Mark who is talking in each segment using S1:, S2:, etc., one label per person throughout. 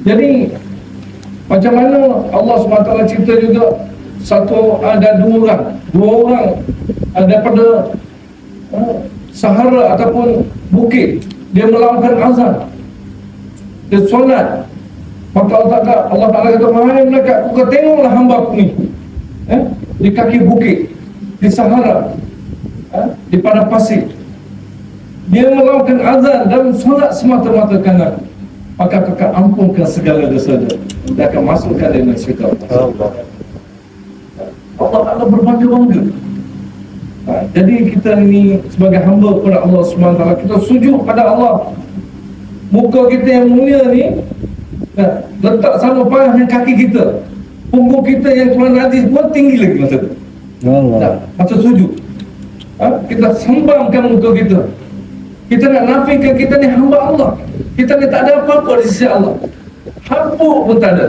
S1: Jadi macam mana Allah SWT cerita juga ada dua orang daripada sahara ataupun bukit, dia melakukan azan, dia solat, maka Allah Ta'ala kata, wahai mereka, kau tengoklah hamba aku ni di kaki bukit, di sahara, di padang pasir, dia melakukan azan dan solat semata-mata kerana, maka akan ampunkan segala dosa dia dan akan masukkan dia dalam syurga Allah. Allah Ta'ala berbangga-bangga. Jadi kita ni sebagai hamba kepada Allah SWT, kita sujud pada Allah. Muka kita yang mulia ni letak sama parah dengan kaki kita. Punggung kita yang Tuhan hadis pun tinggi lagi masa tu. Masa sujud, kita sembangkan muka kita. Kita nak nafikan kita ni hamba Allah. Kita ni tak ada apa-apa di sisi Allah. Hampuk pun tak ada.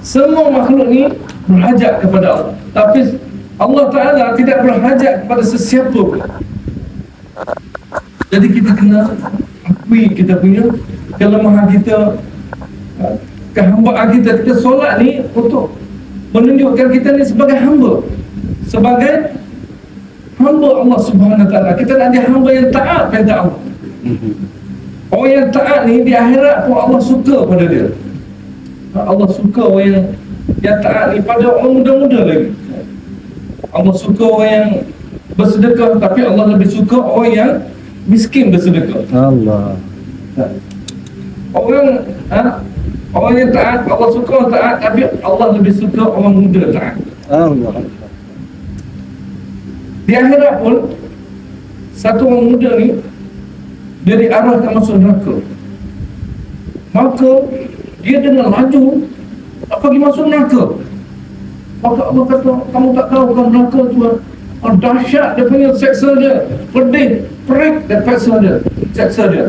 S1: Semua makhluk ni berhajat kepada Allah, tapi Allah Ta'ala tidak berhajat kepada sesiapa pun. Jadi kita kena akui kita punya kelemahan kita, kehambaan kita. Kita solat ni untuk menunjukkan kita ni sebagai hamba, sebagai hamba Allah Subhanahu Wa Ta'ala. Kita nak jadi hamba yang taat pada Allah. Orang yang taat ni di akhirat pun Allah suka pada dia. Allah suka orang yang taat ni pada orang muda-muda lagi. Allah suka orang yang bersedekah, tapi Allah lebih suka orang yang miskin bersedekah. Allah. Orang yang taat, Allah suka orang taat, tapi Allah lebih suka orang muda taat. Allah. Di akhirat pun satu orang muda ni dia diarahkan masuk neraka, maka dia dengan laju pergi masuk neraka. Maka Allah kata, kamu tak tahu kan neraka tu dahsyat dia punya seksa dia, pedih, perik dan seksa dia.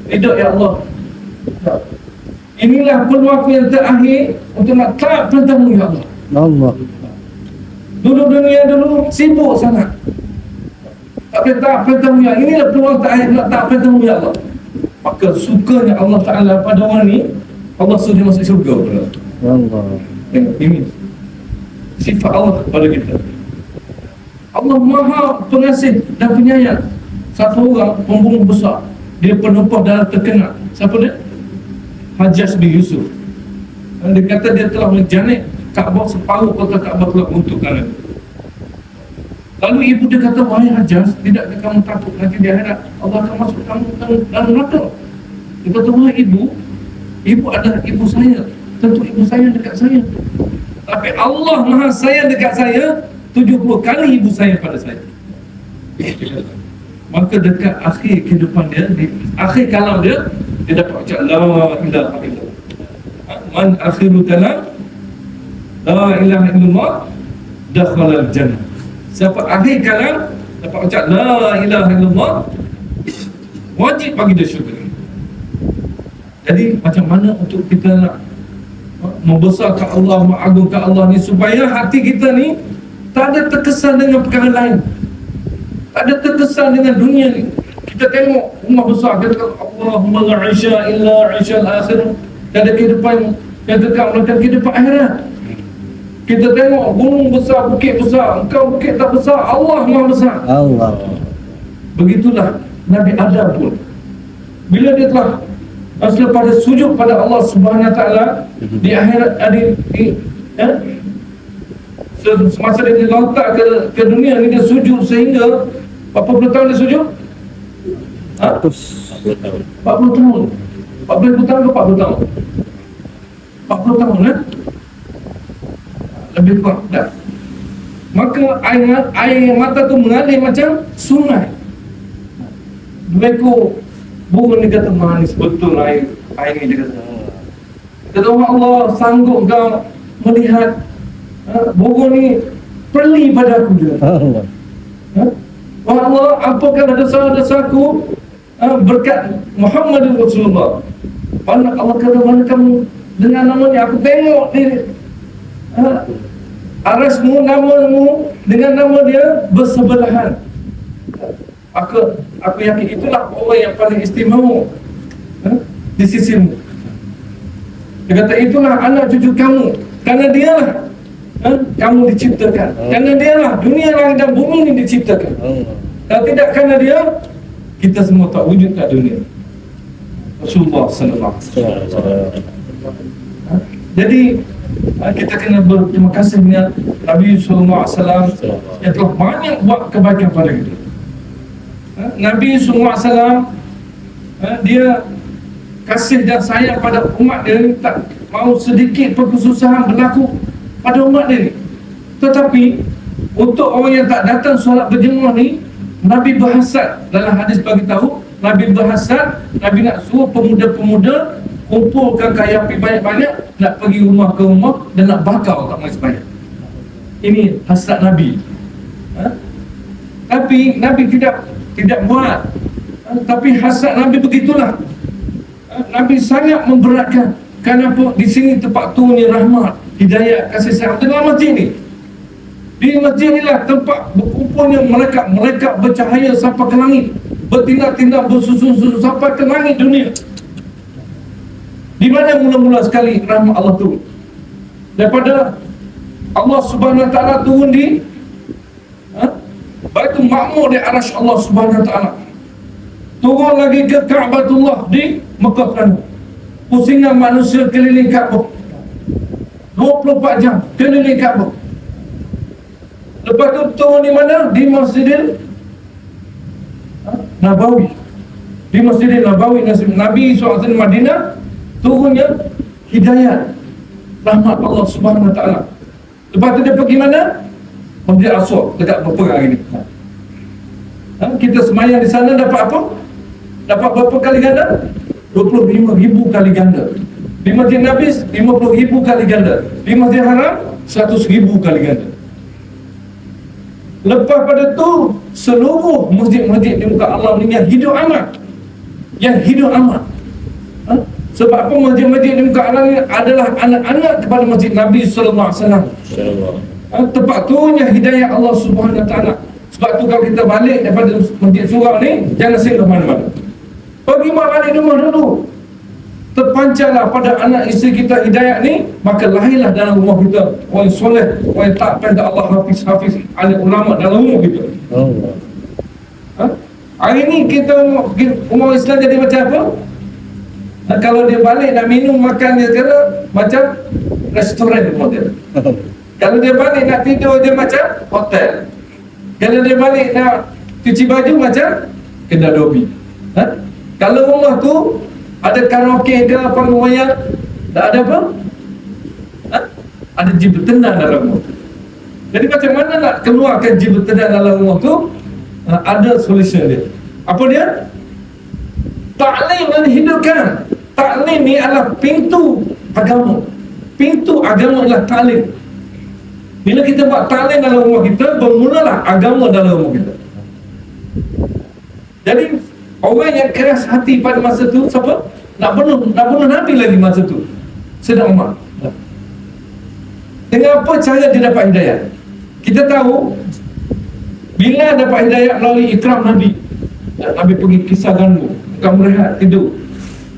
S1: Tidak ya Allah, inilah peluang yang terakhir untuk nak taat perintahmu ya Allah. Allah. Dulu dunia dulu sibuk sangat, tak boleh taat perintahmu ya. Inilah peluang terakhir nak taat perintahmu ya Allah. Maka sukanya Allah Ta'ala pada orang ni, Allah suruh dia masuk syurga pula. Allah. Tengok, ini sifat Allah kepada kita. Allah Maha Pengasih dan Penyayang. Satu orang pembunuh besar, dia penumpah darah terkenal. Siapa dia? Hajjaj bin Yusuf. Dia kata dia telah menjanik Kaabah, separuh kota Kaabah telah untuk kerana. Lalu ibu dia kata, wahai Hajjaj, tidakkah kamu takut nanti di akhirat Allah akan masuk kamu dalam neraka? Dia kata, wahai ibu adalah ibu saya, tentu ibu saya dekat saya. Tapi Allah Maha Sayang dekat saya 70 kali ibu saya pada saya. Maka dekat akhir kehidupan dia, di akhir kalam dia, dia dapat ucap la ilaha illallah. Man akhiru kalam la ilaha illallah dakhala al-jannah. Siapa akhir kalam dapat ucap la ilaha illallah, wajib bagi dia syurga. Jadi macam mana untuk kita nak membesarkan Allah, mengagungkan Allah ni, supaya hati kita ni tak ada terkesan dengan perkara lain, tak ada terkesan dengan dunia ni. Kita tengok rumah besar, kita kata Allahumma la isya illa isya al-akhir, ada kehidupan yang dekat melainkan kehidupan akhirat. Kita tengok gunung besar, bukit besar, engkau bukit tak besar, Allah Maha besar. Allah. Begitulah Nabi Adam pun, bila dia telah selepas dia sujud pada Allah Subhanahu Wa Ta'ala di akhirat, semasa dia dilontak ke dunia ni, dia sujud sehingga berapa puluh tahun dia sujud? 40 tahun. 40 tahun ke 40 tahun? 40 tahun lebih kurang dah. Maka air mata tu mengalir macam sungai. Mereka burung ni kata, manis betul air ni. Dia kata, Allah sanggup kau melihat burung ni perli pada aku juga. Allah, ampunkanlah dosa-dosaku berkat Muhammad Rasulullah. Mana Allah kata, mana kamu dengan nama ni, aku tengok ni arasmu, namamu dengan nama dia bersebelahan. Aku yakin itulah orang yang paling istimewa di sisimu. Dia kata, itulah anak cucu kamu, karena dialah kamu diciptakan, karena dialah dunia, langit dan bumi ini diciptakan. Kalau tidak karena dia, kita semua tak wujud kat dunia. Rasulullah sallallahu alaihi wasallam. Jadi kita kena berterima kasih dengan Nabi sallallahu alaihi wasallam yang telah banyak buat kebaikan pada kita. Nabi sallallahu alaihi wasallam dia kasih dan sayang pada umat dia ni, tak mau sedikit pun kesusahan berlaku pada umat dia ni. Tetapi untuk orang yang tak datang solat berjemaah ni, Nabi berhasad. Dalam hadis bagi tahu, Nabi berhasad, Nabi nak suruh pemuda-pemuda kumpulkan kayu api banyak-banyak, nak pergi rumah ke rumah dan nak bakar kat majlis sembahyang. Ini hasad Nabi. Tapi Nabi tidak buat. Tapi hasad Nabi begitulah. Nabi sangat memberatkan. Kenapa? Di sini tempat turunnya rahmat, hidayah, kasih sayang. Dalam masjid ni, di masjid inilah tempat berkumpulnya malaikat bercahaya sampai ke langit, bertindak-tindak bersusun-susun sampai ke langit dunia. Di mana mula-mula sekali rahmat Allah turun? Daripada Allah Subhanahu Wa Taala turun di Baitul Ma'mur, di arasy Allah Subhanahu Wa Taala. Turun lagi ke Ka'batullah di Mekah sana. Pusingan manusia keliling Kaabah 24 jam keliling Kaabah. Lepas tu turun di mana? Di Masjidil Nabawi. Di Masjidil Nabawi Nabi SAW Madinah, turunnya hidayah, rahmat Allah Subhanahu Wa Taala. Lepas tu dia pergi mana? Masjid Aqsa dekat berperang ini. Kita semayang di sana dapat apa? Dapat berapa kali ganda? 25,000 kali ganda. Di Masjid Nabi 50,000 kali ganda. Di Masjid Haram 100,000 kali ganda. Lepas pada tu, seluruh masjid-masjid di muka Allah ni yang hidup amat. Yang hidup amat. Sebab apa? Masjid-masjid di muka Allah ni adalah anak-anak kepada Masjid Nabi sallallahu alaihi wasallam. Tempat turunnya hidayah Allah Subhanahu Wa Taala. Sebab tu kalau kita balik daripada Masjid Surau ni, jangan singgah mana-mana. Pergi balik rumah dulu. Terpancarlah pada anak isteri kita hidayah ni, maka lahirlah dalam rumah kita orang soleh, orang yang taat pada Allah, hafiz, alim ulama dalam rumah kita. Hari ni kita umat Islam jadi macam apa? Kalau dia balik nak minum makan dia kira macam restoran rumah dia. Kalau dia balik nak tidur dia macam hotel. Kalau dia balik nak cuci baju macam kedai dobi. Kalau rumah tu ada karaoke ke apa namanya, tak ada apa? Ada jin bertendang dalam rumah. Jadi macam mana nak keluarkan jin bertendang dalam rumah tu? Ada solution dia. Apa dia? Ta'lim dan hidupkan. Ta'lim ni adalah pintu agama. Pintu agama adalah ta'lim. Bila kita buat ta'lim dalam rumah kita, bermulalah agama dalam rumah kita. Jadi orang yang keras hati pada masa tu siapa? Nak bunuh Nabi lagi masa tu. Sayyidina Umar. Dengan apa cara dia dapat hidayah? Kita tahu bila dapat hidayah melalui ikram Nabi. Nabi pergi kisah gandu, bukan berehat, tidur.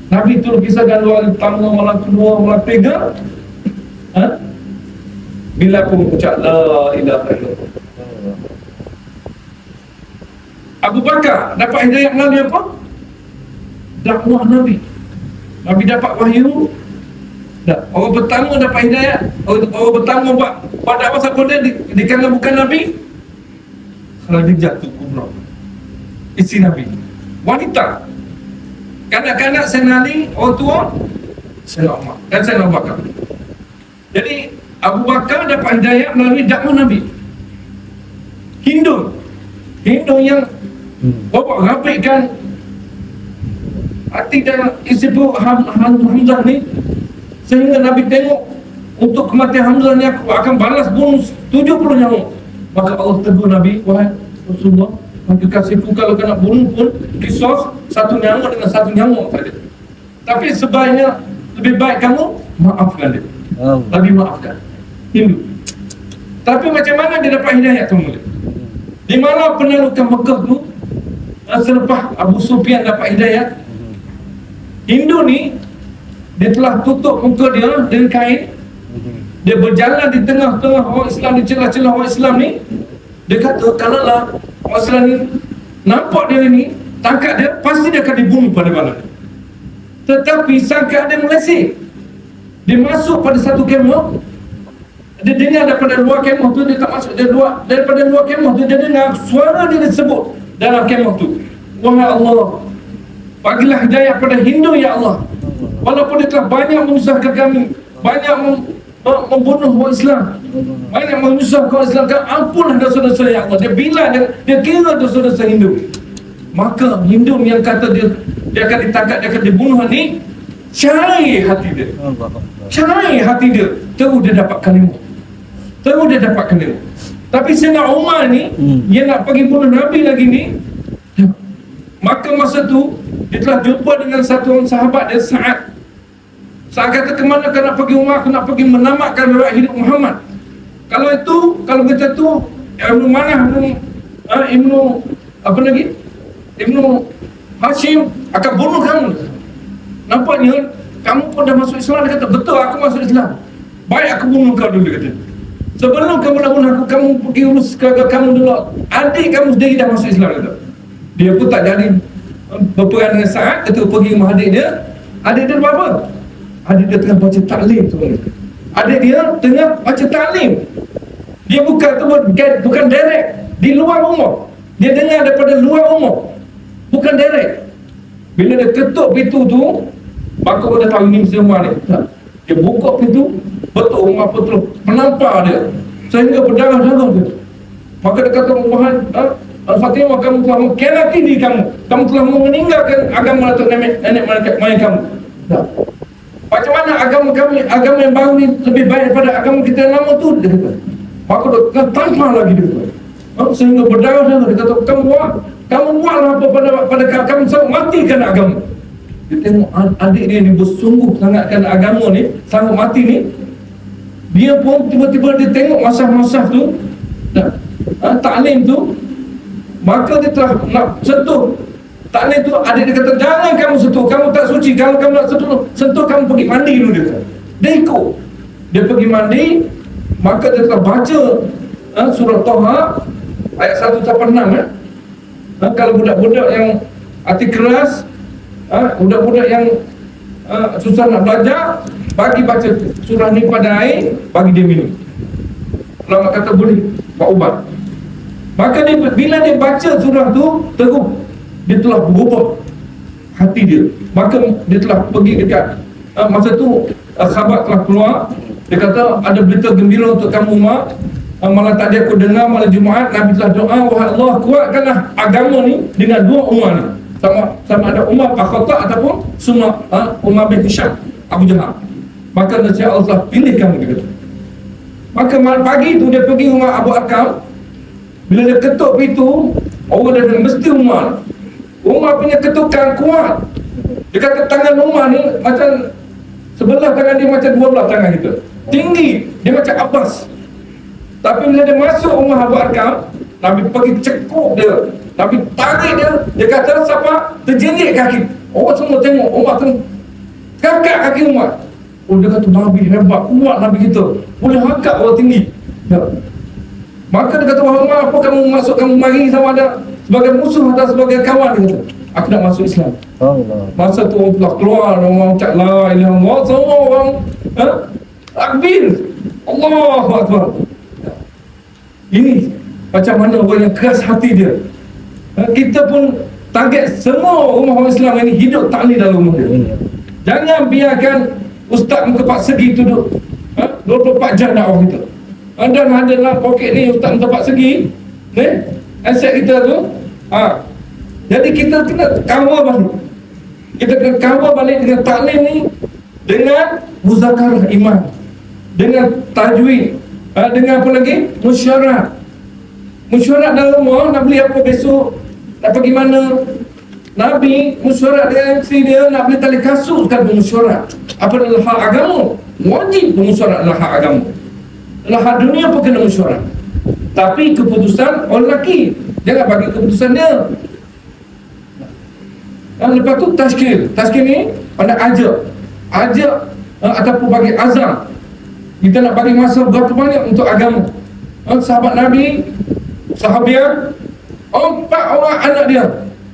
S1: Nabi turun kisah gandu malam pertama, malam kedua, malam ketiga. Bila pun ucap la ilaha illallah. Abu Bakar dapat hidayah melalui apa? Dakwah Nabi. Nabi dapat wahyu. Orang pertama dapat hidayah, orang pertama buat dakwah siapa dia di kalangan bukan Nabi? Khadijah Kubra, isteri Nabi, wanita. Kanak-kanak Sayyidina Ali, orang tua Sayyidina Umar dan Sayyidina Abu Bakar. Jadi Abu Bakar dapat hidayah melalui dakwah Nabi. Hindu yang bapak rapikkan hati dan isi perut Hamzah ni, sehingga Nabi tengok untuk kematian Hamzah ni aku akan balas bunuh 70 nyawa. Maka Allah tegur Nabi, wahai Rasulullah, maka kasihku kalau kena bunuh pun kisos satu nyawa dengan satu nyawa saja. Tapi sebaiknya lebih baik kamu maafkan dia. Nabi maafkan Hindu. Tapi macam mana dia dapat hidayah tu? Di mana penaklukan Mekah tu, selepas Abu Sufyan dapat hidayah, Hindu ni dia telah tutup muka dia dengan kain. Dia berjalan di tengah-tengah orang Islam, di celah-celah orang Islam ni. Dia kata kalaulah orang Islam ni nampak dia ni, tangkap dia, pasti dia akan dibunuh pada malam. Tetapi sangka dia meleset. Dia masuk pada satu kemah, dia dengar daripada luar kemah tu, dia tak masuk, daripada luar kemah tu dia dengar suara dia disebut dalam kemah tu, wahai Allah, bagilah hidayah pada Hindu ya Allah, walaupun dia telah banyak menyusahkan kami, banyak membunuh orang Islam, banyak menyusahkan orang Islam, ampunlah dosa-dosa ya Allah. Dia bilang, dia kira dosa-dosa Hindu. Maka Hindu yang kata dia akan ditangkap, dia akan dibunuh ni, cari hati dia, cari hati dia, terus dia dapat kalimah, terus dia dapat kalimah. Tapi Sayyidina Umar ni, dia nak pergi bunuh Nabi lagi ni. Maka masa tu dia telah jumpa dengan satu orang sahabat dia, Sa'ad kata, kemana kau nak pergi Umar? Aku nak pergi menamatkan riwayat hidup Muhammad. Kalau macam tu, Ibnu Manah, Ibnu apa lagi? Ibnu Hashim akan bunuh kamu. Nampaknya kamu pun dah masuk Islam. Dia kata, betul, aku masuk Islam. Baik, aku bunuh kau dulu, kata. Sebelum kamu nak bunuh aku, kamu pergi urus keluarga kamu dulu. Adik kamu sendiri dah masuk Islam, kata. Dia pun tak jadi berperang dengan Sa'ad. Kata pergi rumah adik dia. Adik dia buat apa? Adik dia tengah baca taklim tu. Adik dia tengah baca taklim. Dia bukan direct di luar rumah. Dia dengar daripada luar rumah, bukan direct. Bila dia ketuk pintu tu, maka dia tahu ini mesti Umar ni. Dia buka pintu, betul Umar betul menampar dia sehingga berdarah-darah dia. Maka dia kata, Al-Fatimah, kamu telah mengkhianati diri kamu. Kamu telah meninggalkan agama atau nenek moyang kamu. Macam mana agama yang baru ni lebih baik daripada agama kita yang lama tu? Dia kata. Maka dia tampar lagi dia kata. Sehingga berdarah-darah. Dia kata, kamu buatlah apa pada kamu, sanggup matikan agama. Dia tengok adik dia ni bersungguh sangat kerana agama ni, sanggup mati ni. Dia pun tiba-tiba dia tengok masah-masah tu, taklim tu. Maka dia telah nak sentuh taklim tu. Adik dia kata, jangan kamu sentuh, kamu tak suci. Kalau kamu nak sentuh, kamu pergi mandi dulu, dia kata. Dia ikut. Dia pergi mandi. Maka dia telah baca surah Taha ayat 186. Kalau budak-budak yang hati keras, budak-budak yang susah nak belajar, bagi baca surah ni pada air, bagi dia minum. Ulama kata boleh buat ubat. Maka bila dia baca surah tu, terus dia telah berubah hati dia. Maka dia telah pergi dekat masa tu sahabat telah keluar. Dia kata, ada berita gembira untuk kamu Umar. Malam tadi aku dengar malam Jumaat Nabi telah doa, wahai Allah, kuatkanlah agama ni dengan dua Umar ni, sama ada Umar Al-Khattab ataupun Umar bin Hisham Abu Jahal. Maka nasihat Allah telah pilih kamu, dia kata. Maka malam pagi tu dia pergi rumah Abu Akam. Bila dia ketuk pintu, orang dia mesti Umar punya ketukan kuat. Dia kata tangan Umar ni macam sebelah tangan dia macam dua belah tangan kita, tinggi, dia macam Abbas. Tapi bila dia masuk rumah Abu Arkam, Nabi pergi cekuk dia, Nabi tarik dia. Dia kata, siapa terjengik kaki. Orang semua tengok Umar kakak kaki Umar. Dia kata, Nabi hebat, kuat Nabi kita, boleh angkat orang tinggi. Maka dia kata, wahai Umar, apa kamu masuk, kamu mari sama ada sebagai musuh atau sebagai kawan? Dia kata, aku nak masuk Islam. Masa tu orang telah keluar, orang ucap la ilaha illallah, semua orang takbir, Allahu Akbar. Ini macam mana orang yang keras hati dia. Kita pun target semua rumah orang Islam ini hidup taklim dalam rumah dia. Jangan biarkan ustaz muka pak segi tu duduk 24 jam dakwah kita. Dan ada dalam poket ni ustaz muka pak segi ni, aset kita tu. Jadi kita kena kawal balik. Kita kena kawal balik dengan taklim ni, dengan muzakarah iman, dengan tajwid, dengan apa lagi? Musyarat. Musyarat dalam rumah, nak beli apa besok, nak pergi mana. Nabi musyarat dengan isteri dia, nak beli tali kasut kan bermusyarat. Apa adalah hak agama? Wajib bermusyarat adalah hak agama. Adalah hak dunia pun kena musyarat. Tapi keputusan orang lelaki, jangan bagi keputusan dia. Lepas tu tazkir ni pada ajak ataupun bagi azam. Kita nak bagi masa berapa banyak untuk agama. Sahabat Nabi, sahabiat, 4 orang anak dia,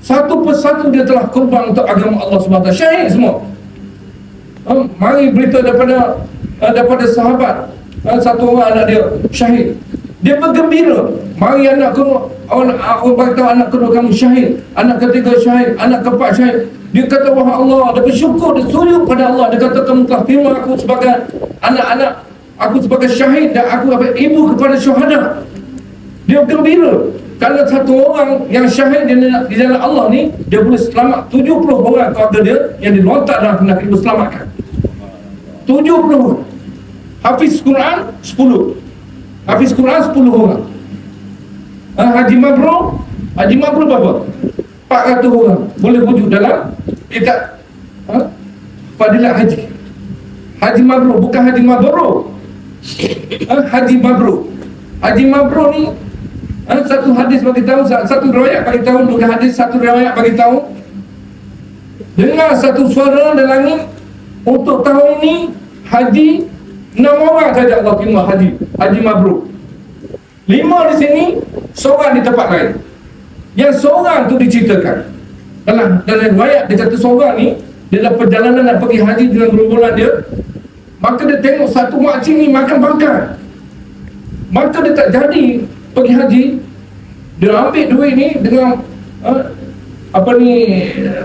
S1: satu persatu dia telah korban untuk agama Allah SWT. Syahid semua. Mari berita daripada sahabat, satu orang anak dia syahid. Dia bergembira. Mari anak kedua, orang beritahu anak kedua kamu syahid, anak ketiga syahid, anak keempat syahid. Dia kata, wahai Allah, dia bersyukur, dia sujud pada Allah. Dia kata, kamu telah terima aku sebagai anak-anak, aku sebagai syahid, dan aku sebagai ibu kepada syuhada. Dia gembira kerana satu orang yang syahid di jalan Allah ni, dia boleh selamat 70 orang keluarga dia yang dilontar dalam neraka, dia selamatkan 70 orang. Hafiz Quran 10, Hafiz Quran 10 orang. Haji Mabrur berapa? 400 orang boleh wujud dalam kitab Fadilat Haji. Haji Mabrur, bukan Haji Mabrur. Haji Mabrur. Haji Mabrur ni satu hadis bagi tahu, satu riwayat bagi tahu, bukan hadis, satu riwayat bagi tahu, dengar satu suara dari langit, untuk tahun ini haji 6 orang saja Allah terima haji Mabrur. 5 di sini, seorang di tempat lain. Yang seorang tu diceritakan dalam riwayat, dia kata seorang ni dia dalam perjalanan nak pergi haji dengan gerombolan dia, maka dia tengok satu makcik ni makan bangkai, maka dia tak jadi pergi haji. Dia ambil duit ni dengan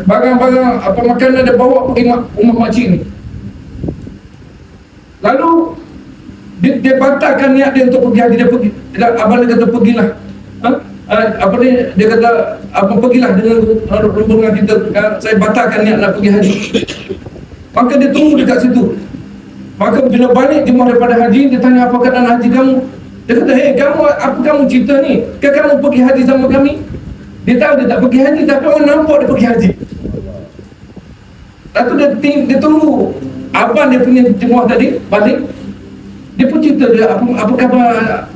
S1: barang-barang makanan dia bawa pergi rumah makcik ni. Lalu dia batalkan niat dia untuk pergi haji. Dia pergi, abang dia kata pergilah, dia kata pergilah dengan rombongan kita, saya batalkan niat nak pergi haji. Maka dia tunggu dekat situ. Maka bila balik jemaah daripada haji, dia tanya, apa keadaan haji kamu? Dia kata, hei kamu, apa kamu cerita ni? Kan kamu pergi haji sama kami? Dia tahu dia tak pergi haji, tapi orang nampak dia pergi haji. Lepas tu dia tunggu abang dia punya jemaah tadi balik. Dia pun cerita dia, apa khabar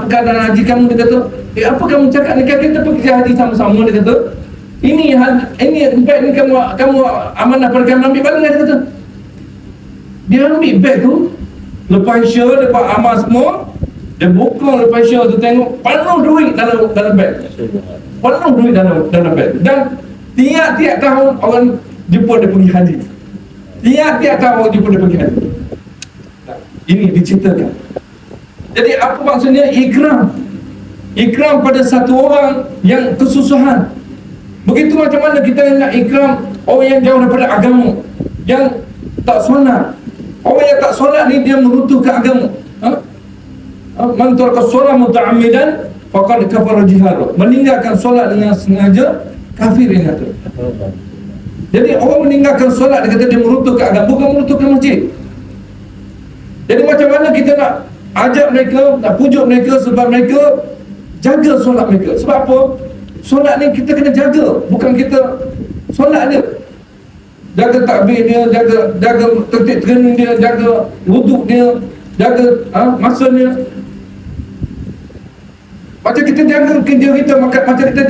S1: keadaan haji kamu? Dia kata, apa kamu cakap ni, kan kita pergi haji sama-sama. Dia kata, ini beg ni kamu amanah pada kami, ambil balik. Dia kata, dia ambil beg tu, lepas syur, lepas amal semua, dia buka lepas syur tu, tengok penuh duit dalam beg, penuh duit dalam beg. Dan tiap-tiap tahun orang jumpa dia pergi haji, tiap-tiap tahun orang jumpa dia pergi haji. Ini diceritakan. Jadi apa maksudnya ikram pada satu orang yang kesusahan. Begitu macam mana kita nak ikram orang yang jauh daripada agama, yang tak solat. Orang yang tak solat ni dia meruntuhkan agama. Man taraka solat muta'ammidan faqad kafara jihara. Meninggalkan solat dengan sengaja, kafir ini kata. Jadi orang meninggalkan solat, dia kata dia meruntuhkan agama, bukan meruntuhkan masjid. Jadi macam mana kita nak ajak mereka, nak pujuk mereka, sebab mereka jaga solat mereka. Sebab apa? Solat ni kita kena jaga, bukan kita solat dia. Jaga takbir dia, jaga tertib training dia, jaga wuduk dia, jaga masa dia. Macam kita jaga kerja kita, macam kita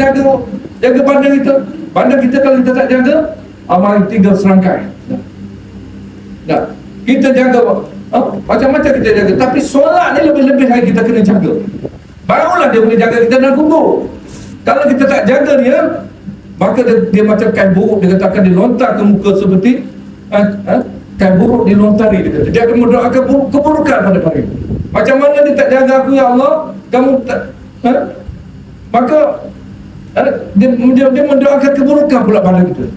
S1: jaga badan kita. Badan kita kalau kita tak jaga, amal tinggal serangkai. Dah. Kita jaga macam-macam kita jaga, tapi solat ni lebih-lebih lagi kita kena jaga. Barulah dia boleh jaga kita dalam kubur. Kalau kita tak jaga dia, maka dia macam kain buruk. Dia kata akan dilontar ke muka seperti kain buruk dilontari. Dia kata dia akan mendoakan keburukan pada hari. Macam mana dia tak jaga aku, ya Allah, kamu tak, maka dia mendoakan keburukan pula pada kita.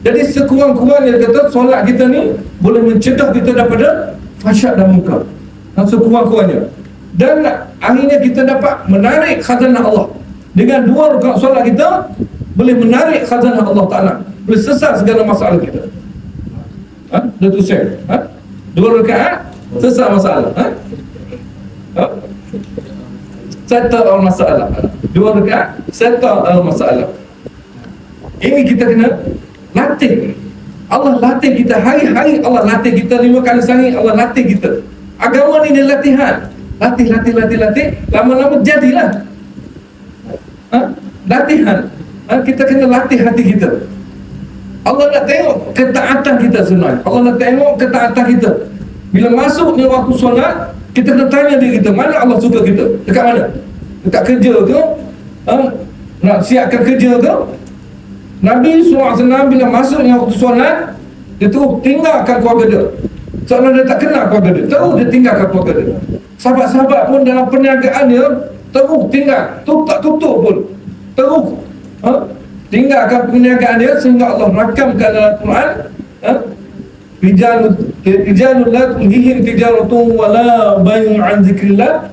S1: Jadi sekurang-kurangnya dia kata solat kita ni boleh mencegah kita daripada fahsyat dan munkar. Sekurang-kurangnya. Dan akhirnya kita dapat menarik khazanah Allah. Dengan 2 rakaat solat kita boleh menarik khazanah Allah Ta'ala, boleh selesai segala masalah kita. Dah tu share. 2 rakaat selesai masalah. Settle all masalah. 2 rakaat settle all masalah. Ini kita kena latih. Allah latih kita hari-hari. Allah latih kita 5 kali sehari. Allah latih kita. Agama ni dia latihan. Latih. Lama-lama jadilah. Latihan. Kita kena latih hati kita. Allah nak tengok ketaatan kita sebenarnya. Allah nak tengok ketaatan kita. Bila masuknya waktu solat, kita kena tanya diri kita, mana Allah suka kita? Dekat mana? Dekat kerja ke? Nak siapkan kerja ke? Nabi SAW bila masuknya waktu solat, dia terus tinggalkan keluarga dia. Seolah dia tak kenal keluarga dia, terus dia tinggalkan keluarga dia. Sahabat-sahabat pun dalam perniagaan dia, terus tinggal, tak tutup pun, terus tinggalkan perniagaan dia, sehingga Allah rakamkan dalam Quran, rijalun la tulhihim tijaratun wala bay'un an dzikrillah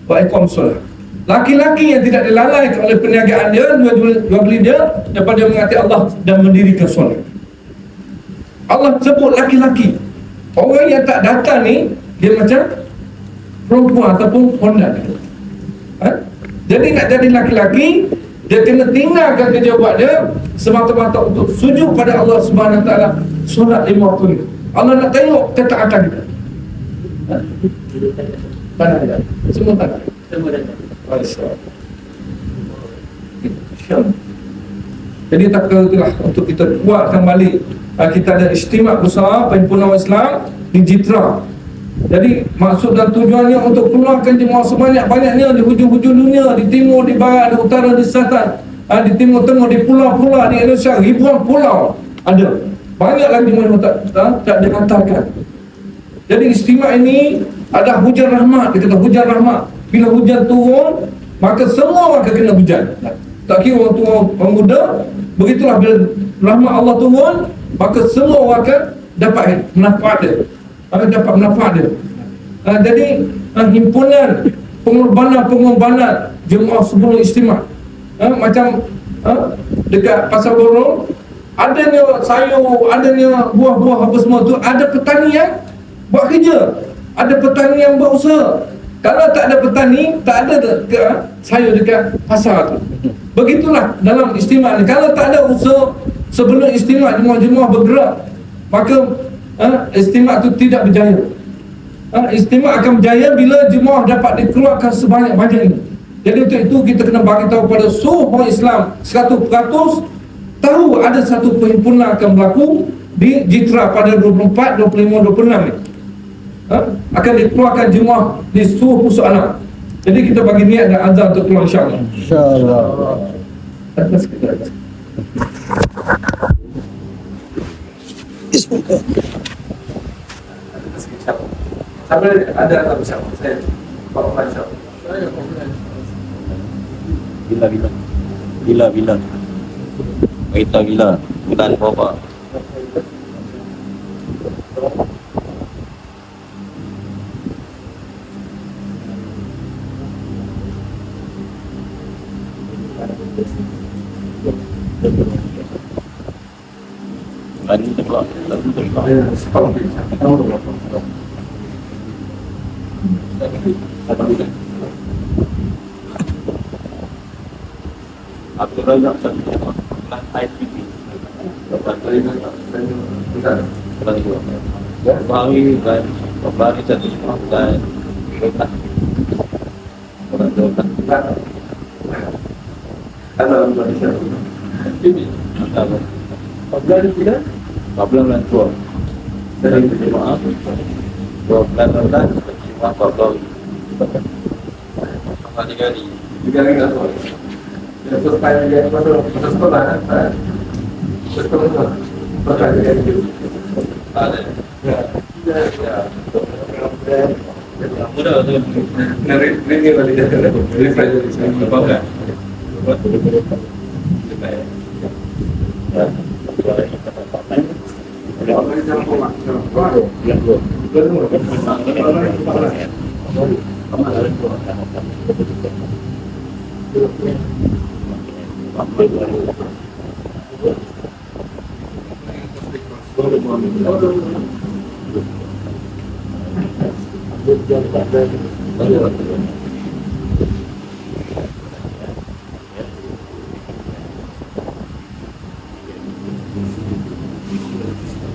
S1: wa iqamus shalah. Laki-laki yang tidak dilalaikan oleh perniagaan dia, jual beli dia, daripada mengasihi Allah dan mendirikan solat. Allah sebut laki-laki. Orang yang tak datang ni, dia macam perempuan ataupun honda. Jadi nak jadi laki-laki, dia kena tinggalkan kerja buat dia semata-mata untuk sujud pada Allah Subhanahu Wa Taala, solat 5 waktu. Allah nak tengok ketaatan kita. Mana dia? Semua tak ada. Semua dah. Jadi tak kira untuk kita kuatkan balik. Kita ada istimewa besar perhimpunan Islam di Jitra. Jadi maksud dan tujuannya untuk keluarkan jemaah sebanyak-banyaknya di hujung-hujung dunia, di timur, di barat, di utara, di selatan, di timur tengah, di pulau-pulau di Indonesia, ribuan pulau ada. Banyak lagi jemaah tak dihantarkan. Jadi istimewa ini ada hujan rahmat. Dia kata hujan rahmat. Bila hujan turun, maka semua akan kena hujan. Tak kira orang tua, orang muda. Begitulah bila rahmat Allah turun, maka semua akan dapat manfaat dia. Akan dapat manfaat dia. Jadi himpunan pengorbanan jemaah sebelum istimewa, macam dekat Pasar Borong, adanya sayur, adanya buah-buah apa semua tu, ada petani yang buat kerja, ada petani yang buat usaha. Kalau tak ada petani, tak ada sayur dekat pasar tu. Begitulah dalam istimewa ni. Kalau tak ada usaha sebelum istimewa, jemaah-jemaah bergerak, maka istimewa tu tidak berjaya. Istimewa akan berjaya bila jemaah dapat dikeluarkan sebanyak-banyaknya. Jadi untuk itu kita kena bagi tahu pada seluruh Islam 100% tahu ada satu perhimpunan akan berlaku di Jitra pada 24, 25, 26 ni. Akan dikeluarkan jemaah di seluruh pusat alam. Jadi kita bagi niat dan azam untuk keluar, insya-Allah. Insya-Allah. Atas kita. Bismillah. Sampai ada tak bersama saya. Bawa baca. Bila. Kita bila. Kita ada apa? Ini pula. Aku rasa tak IPP. Bagi dan bagi satu dan ada bulan tua dari jemaah 12 bulan jemaah 12 tiga hari atau selesai dia pada sekolah pertanyaan itu ada mudah tu ini balik dari apa enggak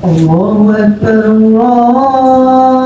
S1: Allahu Akbar, Allah